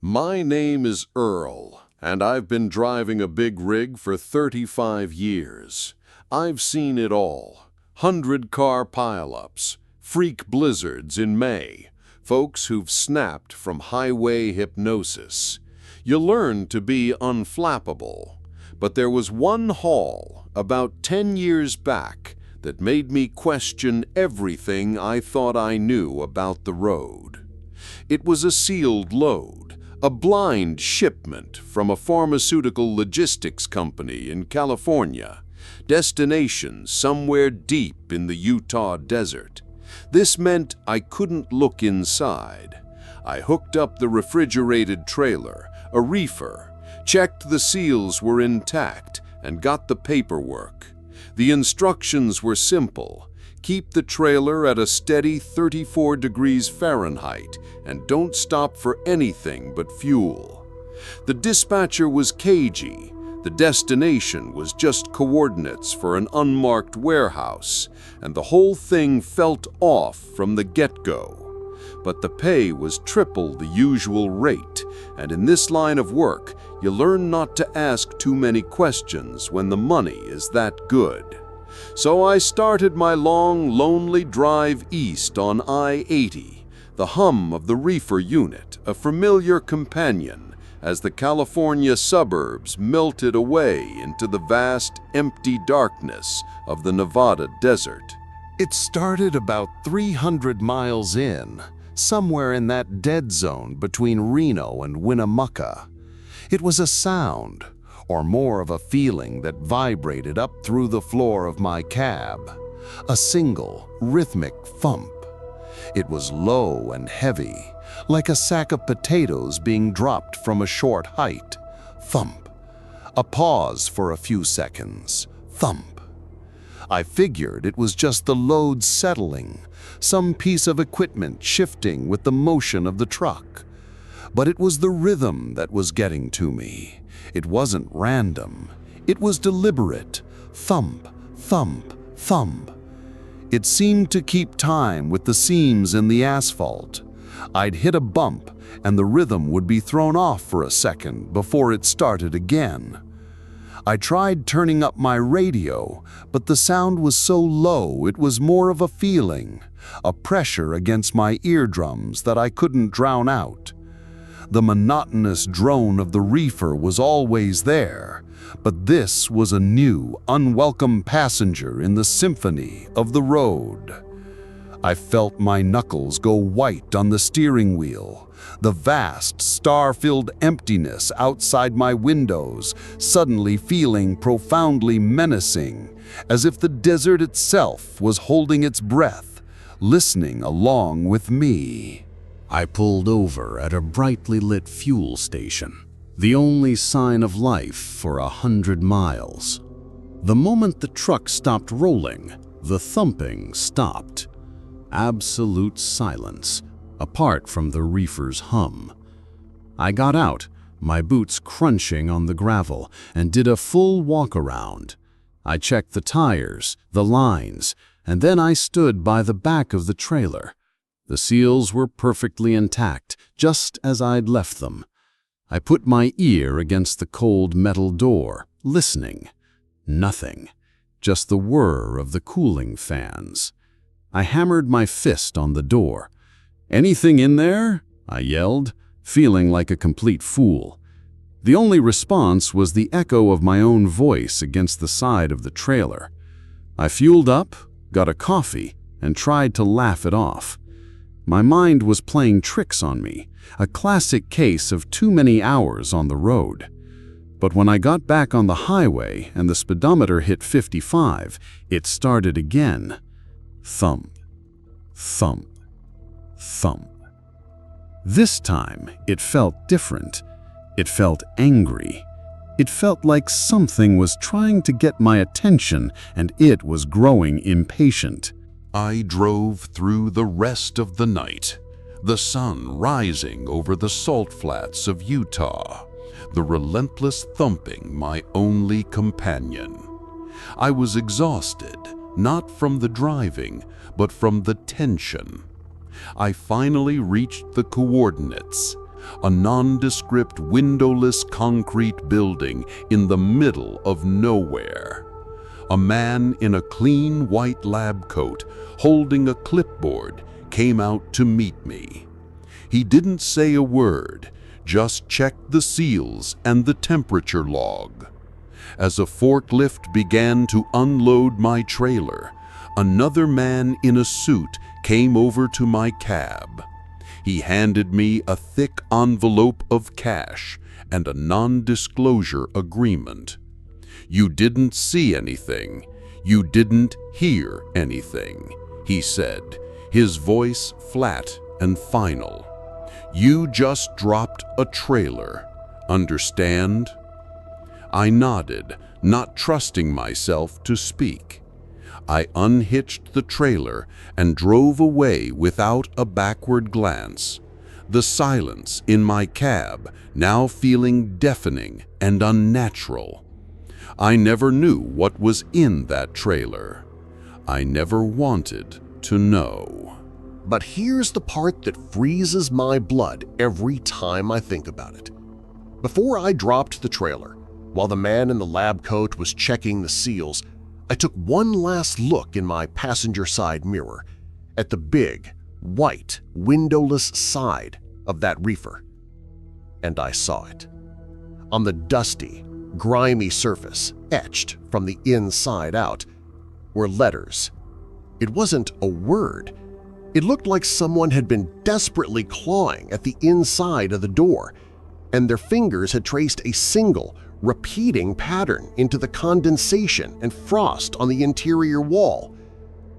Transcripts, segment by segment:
My name is Earl, and I've been driving a big rig for 35 years. I've seen it all. 100-car pileups, freak blizzards in May, folks who've snapped from highway hypnosis. You learn to be unflappable. But there was one haul, about 10 years back, that made me question everything I thought I knew about the road. It was a sealed load, a blind shipment from a pharmaceutical logistics company in California, destination somewhere deep in the Utah desert. This meant I couldn't look inside. I hooked up the refrigerated trailer, a Reefer, checked the seals were intact, and got the paperwork. The instructions were simple. Keep the trailer at a steady 34 degrees Fahrenheit and don't stop for anything but fuel. The dispatcher was cagey. The destination was just coordinates for an unmarked warehouse, and the whole thing felt off from the get-go. But the pay was triple the usual rate, and in this line of work, you learn not to ask too many questions when the money is that good. So I started my long, lonely drive east on I-80, the hum of the Reefer unit, a familiar companion, as the California suburbs melted away into the vast, empty darkness of the Nevada desert. It started about 300 miles in, somewhere in that dead zone between Reno and Winnemucca. It was a sound, or more of a feeling, that vibrated up through the floor of my cab. A single, rhythmic thump. It was low and heavy, like a sack of potatoes being dropped from a short height. Thump. A pause for a few seconds. Thump. I figured it was just the load settling, some piece of equipment shifting with the motion of the truck. But it was the rhythm that was getting to me. It wasn't random. It was deliberate. Thump, thump, thump. It seemed to keep time with the seams in the asphalt. I'd hit a bump, and the rhythm would be thrown off for a second before it started again. I tried turning up my radio, but the sound was so low it was more of a feeling, a pressure against my eardrums that I couldn't drown out. The monotonous drone of the Reefer was always there, but this was a new, unwelcome passenger in the symphony of the road. I felt my knuckles go white on the steering wheel, the vast, star-filled emptiness outside my windows suddenly feeling profoundly menacing, as if the desert itself was holding its breath, listening along with me. I pulled over at a brightly lit fuel station, the only sign of life for 100 miles. The moment the truck stopped rolling, the thumping stopped. Absolute silence, apart from the Reefer's hum. I got out, my boots crunching on the gravel, and did a full walk-around. I checked the tires, the lines, and then I stood by the back of the trailer. The seals were perfectly intact, just as I'd left them. I put my ear against the cold metal door, listening. Nothing, just the whir of the cooling fans. I hammered my fist on the door. "Anything in there?" I yelled, feeling like a complete fool. The only response was the echo of my own voice against the side of the trailer. I fueled up, got a coffee, and tried to laugh it off. My mind was playing tricks on me, a classic case of too many hours on the road. But when I got back on the highway and the speedometer hit 55, it started again. Thump, thump, thump. This time, it felt different. It felt angry. It felt like something was trying to get my attention, and it was growing impatient. I drove through the rest of the night, the sun rising over the salt flats of Utah, the relentless thumping my only companion. I was exhausted, not from the driving, but from the tension. I finally reached the coordinates, A nondescript, windowless concrete building in the middle of nowhere. A man in a clean white lab coat, holding a clipboard, came out to meet me. He didn't say a word, just checked the seals and the temperature log. As a forklift began to unload my trailer, another man in a suit came over to my cab. He handed me a thick envelope of cash and a non-disclosure agreement. "You didn't see anything. You didn't hear anything," he said, his voice flat and final. "You just dropped a trailer. Understand?" I nodded, not trusting myself to speak. I unhitched the trailer and drove away without a backward glance, the silence in my cab now feeling deafening and unnatural. I never knew what was in that trailer. I never wanted to know. But here's the part that freezes my blood every time I think about it. Before I dropped the trailer, while the man in the lab coat was checking the seals, I took one last look in my passenger side mirror at the big, white, windowless side of that reefer. And I saw it. On the dusty, grimy surface, etched from the inside out, were letters. It wasn't a word. It looked like someone had been desperately clawing at the inside of the door, and their fingers had traced a single, repeating pattern into the condensation and frost on the interior wall,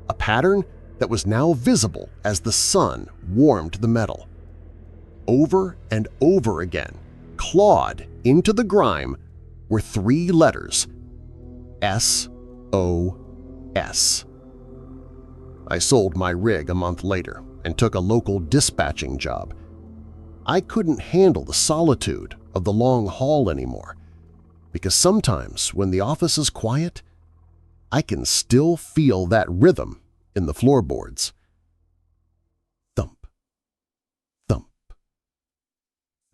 a pattern that was now visible as the sun warmed the metal. Over and over again, clawed into the grime, were three letters: S-O-S. I sold my rig a month later and took a local dispatching job. I couldn't handle the solitude of the long haul anymore, because sometimes when the office is quiet, I can still feel that rhythm in the floorboards. Thump, thump,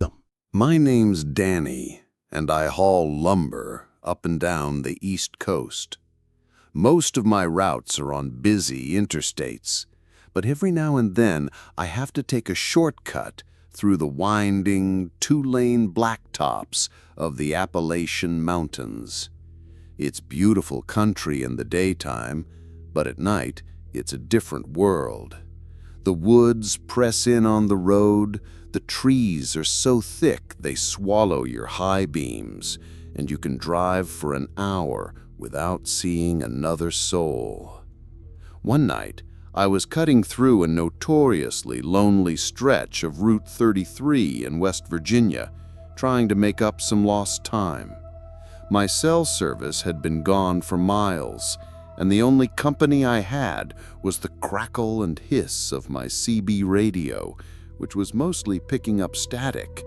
thump. My name's Danny, and I haul lumber up and down the East Coast. Most of my routes are on busy interstates, but every now and then I have to take a shortcut through the winding, two-lane blacktops of the Appalachian Mountains. It's beautiful country in the daytime, but at night it's a different world. The woods press in on the road, the trees are so thick they swallow your high beams, and you can drive for an hour without seeing another soul. One night, I was cutting through a notoriously lonely stretch of Route 33 in West Virginia, trying to make up some lost time. My cell service had been gone for miles, and the only company I had was the crackle and hiss of my CB radio, which was mostly picking up static.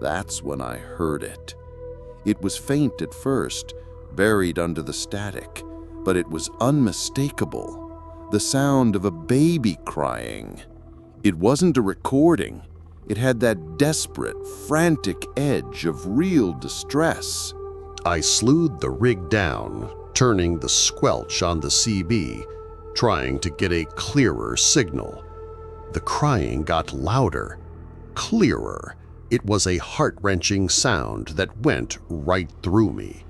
That's when I heard it. It was faint at first, buried under the static, but it was unmistakable. The sound of a baby crying. It wasn't a recording. It had that desperate, frantic edge of real distress. I slewed the rig down, turning the squelch on the CB, trying to get a clearer signal. The crying got louder, clearer. It was a heart-wrenching sound that went right through me.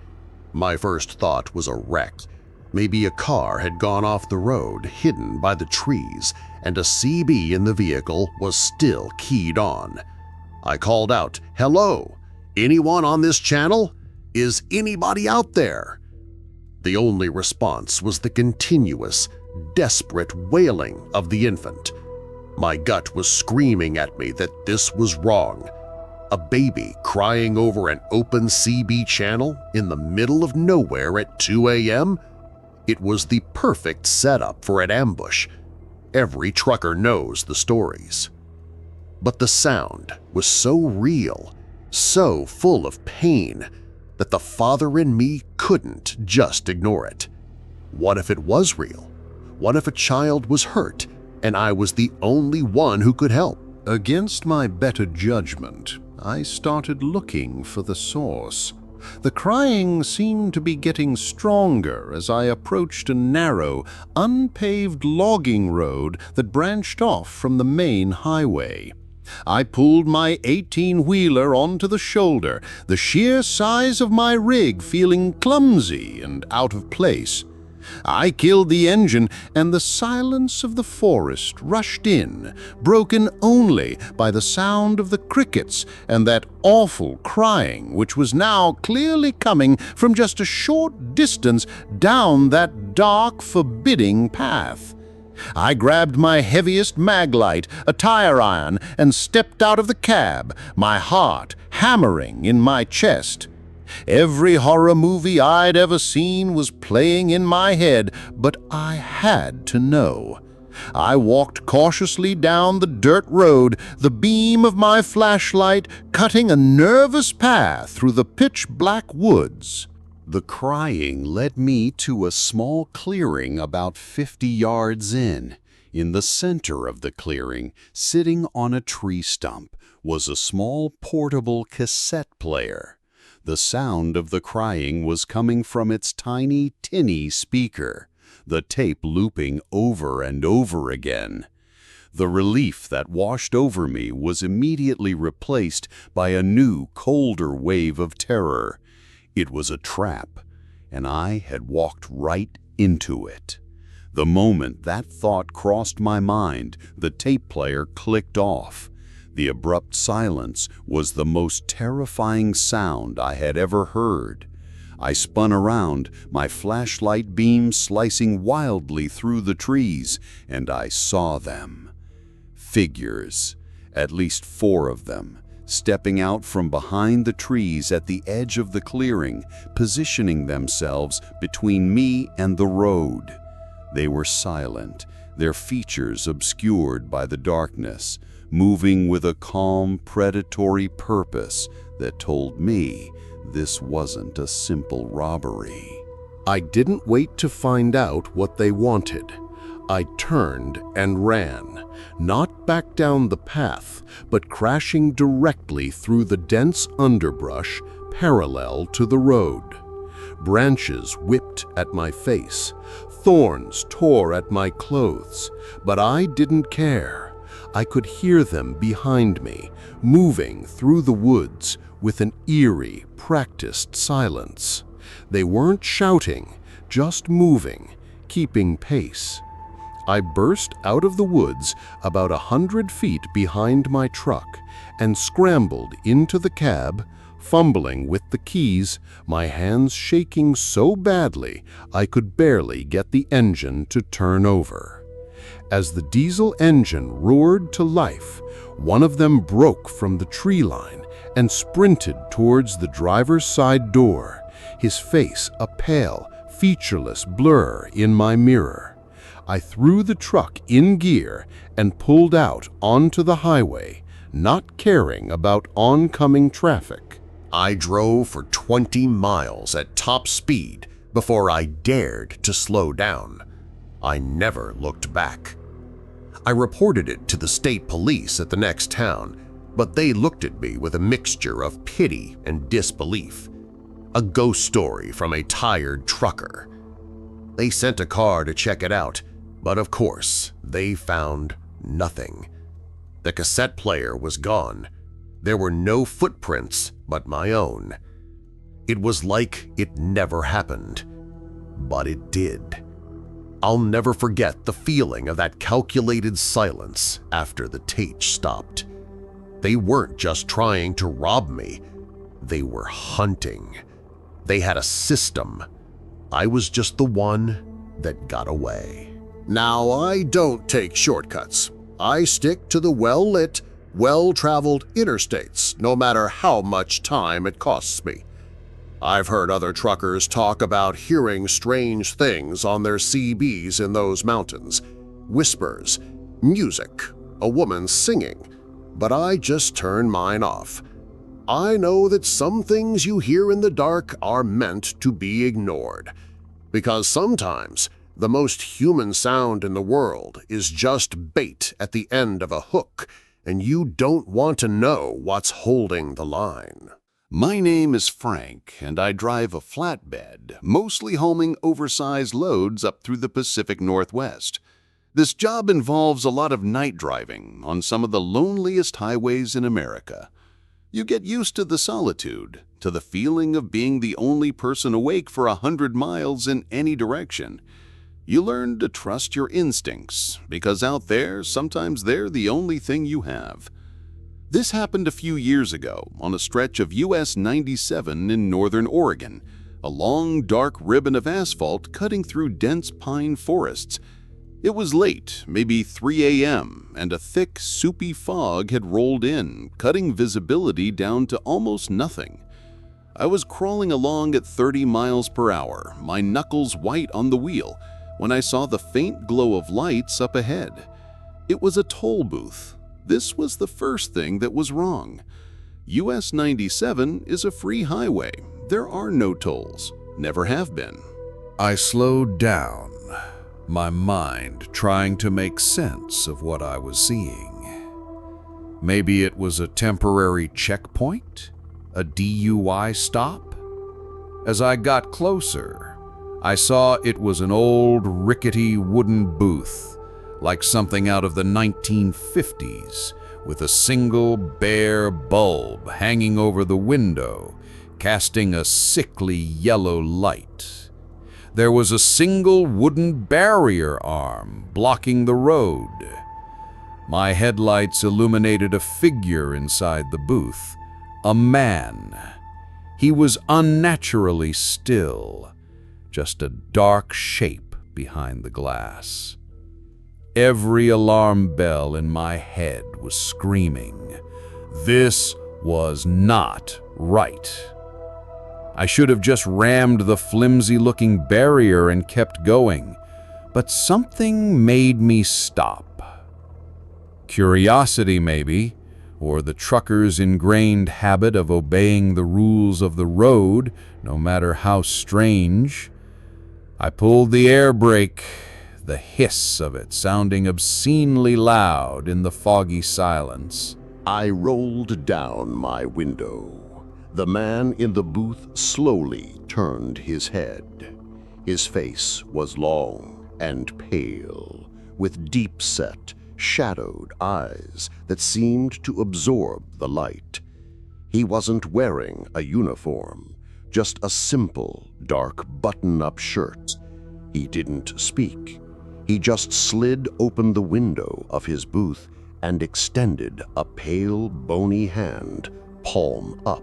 My first thought was a wreck. Maybe a car had gone off the road, hidden by the trees, and a CB in the vehicle was still keyed on. I called out, "Hello? Anyone on this channel? Is anybody out there?" The only response was the continuous, desperate wailing of the infant. My gut was screaming at me that this was wrong. A baby crying over an open CB channel in the middle of nowhere at 2 a.m.? It was the perfect setup for an ambush. Every trucker knows the stories. But the sound was so real, so full of pain, that the father in me couldn't just ignore it. What if it was real? What if a child was hurt and I was the only one who could help? Against my better judgment, I started looking for the source. The crying seemed to be getting stronger as I approached a narrow, unpaved logging road that branched off from the main highway. I pulled my 18-wheeler onto the shoulder, the sheer size of my rig feeling clumsy and out of place. I killed the engine, and the silence of the forest rushed in, broken only by the sound of the crickets and that awful crying which was now clearly coming from just a short distance down that dark, forbidding path. I grabbed my heaviest maglite, a tire iron, and stepped out of the cab, my heart hammering in my chest. Every horror movie I'd ever seen was playing in my head, but I had to know. I walked cautiously down the dirt road, the beam of my flashlight cutting a nervous path through the pitch-black woods. The crying led me to a small clearing about 50 yards in. In the center of the clearing, sitting on a tree stump, was a small portable cassette player. The sound of the crying was coming from its tiny, tinny speaker, the tape looping over and over again. The relief that washed over me was immediately replaced by a new, colder wave of terror. It was a trap, and I had walked right into it. The moment that thought crossed my mind, the tape player clicked off. The abrupt silence was the most terrifying sound I had ever heard. I spun around, my flashlight beam slicing wildly through the trees, and I saw them. Figures, at least 4 of them, stepping out from behind the trees at the edge of the clearing, positioning themselves between me and the road. They were silent, their features obscured by the darkness, moving with a calm, predatory purpose that told me this wasn't a simple robbery. I didn't wait to find out what they wanted. I turned and ran, not back down the path, but crashing directly through the dense underbrush parallel to the road. Branches whipped at my face, thorns tore at my clothes, but I didn't care. I could hear them behind me, moving through the woods with an eerie, practiced silence. They weren't shouting, just moving, keeping pace. I burst out of the woods about 100 feet behind my truck and scrambled into the cab, fumbling with the keys, my hands shaking so badly I could barely get the engine to turn over. As the diesel engine roared to life, one of them broke from the tree line and sprinted towards the driver's side door, his face a pale, featureless blur in my mirror. I threw the truck in gear and pulled out onto the highway, not caring about oncoming traffic. I drove for 20 miles at top speed before I dared to slow down. I never looked back. I reported it to the state police at the next town, but they looked at me with a mixture of pity and disbelief. A ghost story from a tired trucker. They sent a car to check it out, but of course, they found nothing. The cassette player was gone. There were no footprints but my own. It was like it never happened, but it did. I'll never forget the feeling of that calculated silence after the tape stopped. They weren't just trying to rob me, they were hunting. They had a system. I was just the one that got away. Now, I don't take shortcuts. I stick to the well-lit, well-traveled interstates, no matter how much time it costs me. I've heard other truckers talk about hearing strange things on their CBs in those mountains. Whispers, music, a woman singing, but I just turn mine off. I know that some things you hear in the dark are meant to be ignored, because sometimes the most human sound in the world is just bait at the end of a hook, and you don't want to know what's holding the line. My name is Frank, and I drive a flatbed, mostly homing oversized loads up through the Pacific Northwest. This job involves a lot of night driving on some of the loneliest highways in America. You get used to the solitude, to the feeling of being the only person awake for 100 miles in any direction. You learn to trust your instincts, because out there, sometimes they're the only thing you have. This happened a few years ago on a stretch of US 97 in northern Oregon, a long, dark ribbon of asphalt cutting through dense pine forests. It was late, maybe 3 a.m., and a thick, soupy fog had rolled in, cutting visibility down to almost nothing. I was crawling along at 30 miles per hour, my knuckles white on the wheel, when I saw the faint glow of lights up ahead. It was a toll booth. This was the first thing that was wrong. US 97 is a free highway. There are no tolls. Never have been. I slowed down, my mind trying to make sense of what I was seeing. Maybe it was a temporary checkpoint? A DUI stop? As I got closer, I saw it was an old, rickety wooden booth, like something out of the 1950s, with a single bare bulb hanging over the window, casting a sickly yellow light. There was a single wooden barrier arm blocking the road. My headlights illuminated a figure inside the booth, a man. He was unnaturally still, just a dark shape behind the glass. Every alarm bell in my head was screaming. This was not right. I should have just rammed the flimsy-looking barrier and kept going, but something made me stop. Curiosity, maybe, or the trucker's ingrained habit of obeying the rules of the road, no matter how strange. I pulled the air brake, the hiss of it sounding obscenely loud in the foggy silence. I rolled down my window. The man in the booth slowly turned his head. His face was long and pale, with deep-set, shadowed eyes that seemed to absorb the light. He wasn't wearing a uniform, just a simple, dark button-up shirt. He didn't speak. He just slid open the window of his booth and extended a pale, bony hand, palm up.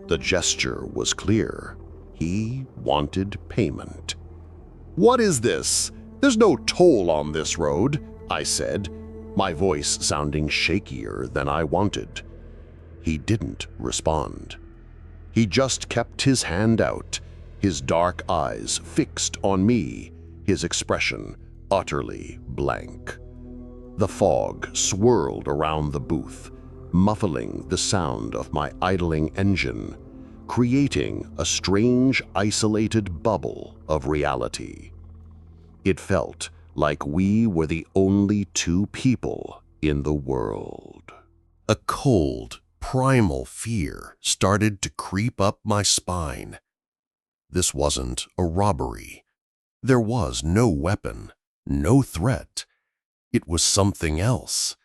The gesture was clear. He wanted payment. "What is this? There's no toll on this road," I said, my voice sounding shakier than I wanted. He didn't respond. He just kept his hand out, his dark eyes fixed on me, his expression utterly blank. The fog swirled around the booth, muffling the sound of my idling engine, creating a strange, isolated bubble of reality. It felt like we were the only two people in the world. A cold, primal fear started to creep up my spine. This wasn't a robbery. There was no weapon, no threat. It was something else,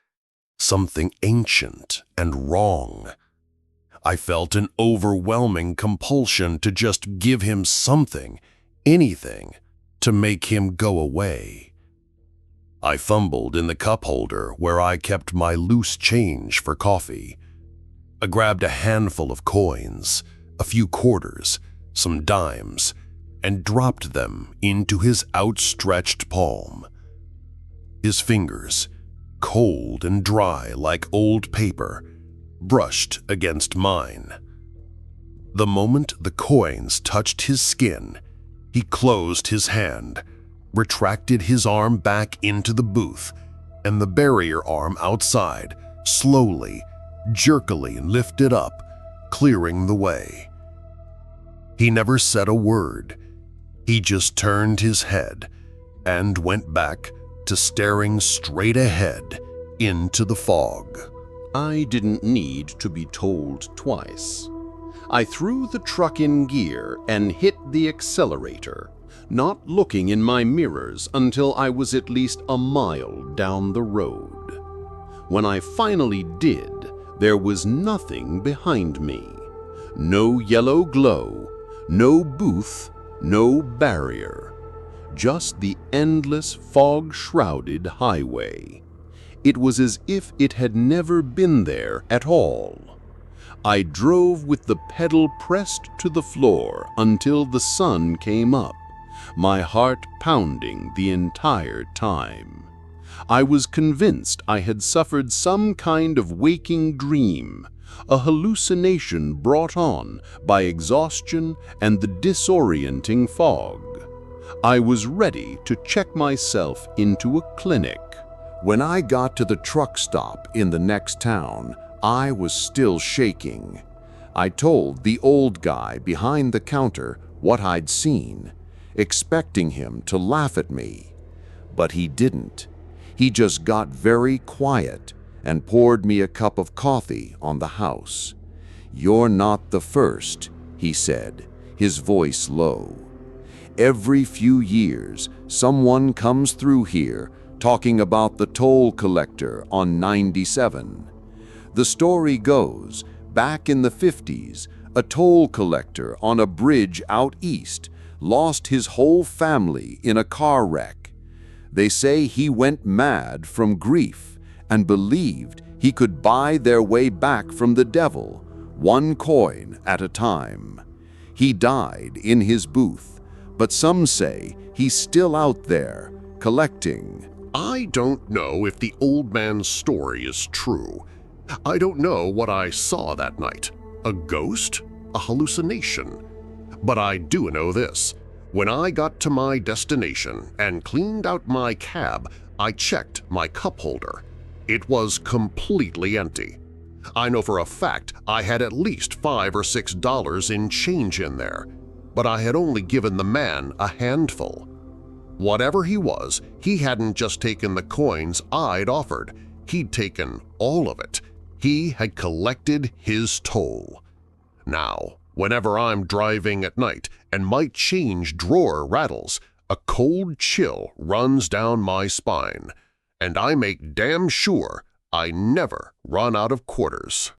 something ancient and wrong. I felt an overwhelming compulsion to just give him something, anything, to make him go away. I fumbled in the cup holder where I kept my loose change for coffee. I grabbed a handful of coins, a few quarters, some dimes, and dropped them into his outstretched palm. His fingers, cold and dry like old paper, brushed against mine. The moment the coins touched his skin, he closed his hand, retracted his arm back into the booth, and the barrier arm outside slowly, jerkily lifted up, clearing the way. He never said a word. He just turned his head and went back to staring straight ahead into the fog. I didn't need to be told twice. I threw the truck in gear and hit the accelerator, not looking in my mirrors until I was at least a mile down the road. When I finally did, there was nothing behind me. No yellow glow, no booth, no barrier. Just the endless fog-shrouded highway. It was as if it had never been there at all. I drove with the pedal pressed to the floor until the sun came up, my heart pounding the entire time. I was convinced I had suffered some kind of waking dream, a hallucination brought on by exhaustion and the disorienting fog. I was ready to check myself into a clinic. When I got to the truck stop in the next town, I was still shaking. I told the old guy behind the counter what I'd seen, expecting him to laugh at me. But he didn't. He just got very quiet and poured me a cup of coffee on the house. "You're not the first," he said, his voice low. "Every few years, someone comes through here talking about the toll collector on 97. The story goes, back in the 50s, a toll collector on a bridge out east lost his whole family in a car wreck. They say he went mad from grief and believed he could buy their way back from the devil, one coin at a time. He died in his booth, but some say he's still out there, collecting." I don't know if the old man's story is true. I don't know what I saw that night. A ghost? A hallucination? But I do know this. When I got to my destination and cleaned out my cab, I checked my cup holder. It was completely empty. I know for a fact I had at least $5 or $6 in change in there, but I had only given the man a handful. Whatever he was, he hadn't just taken the coins I'd offered. He'd taken all of it. He had collected his toll. Now, whenever I'm driving at night and my change drawer rattles, a cold chill runs down my spine, and I make damn sure I never run out of quarters.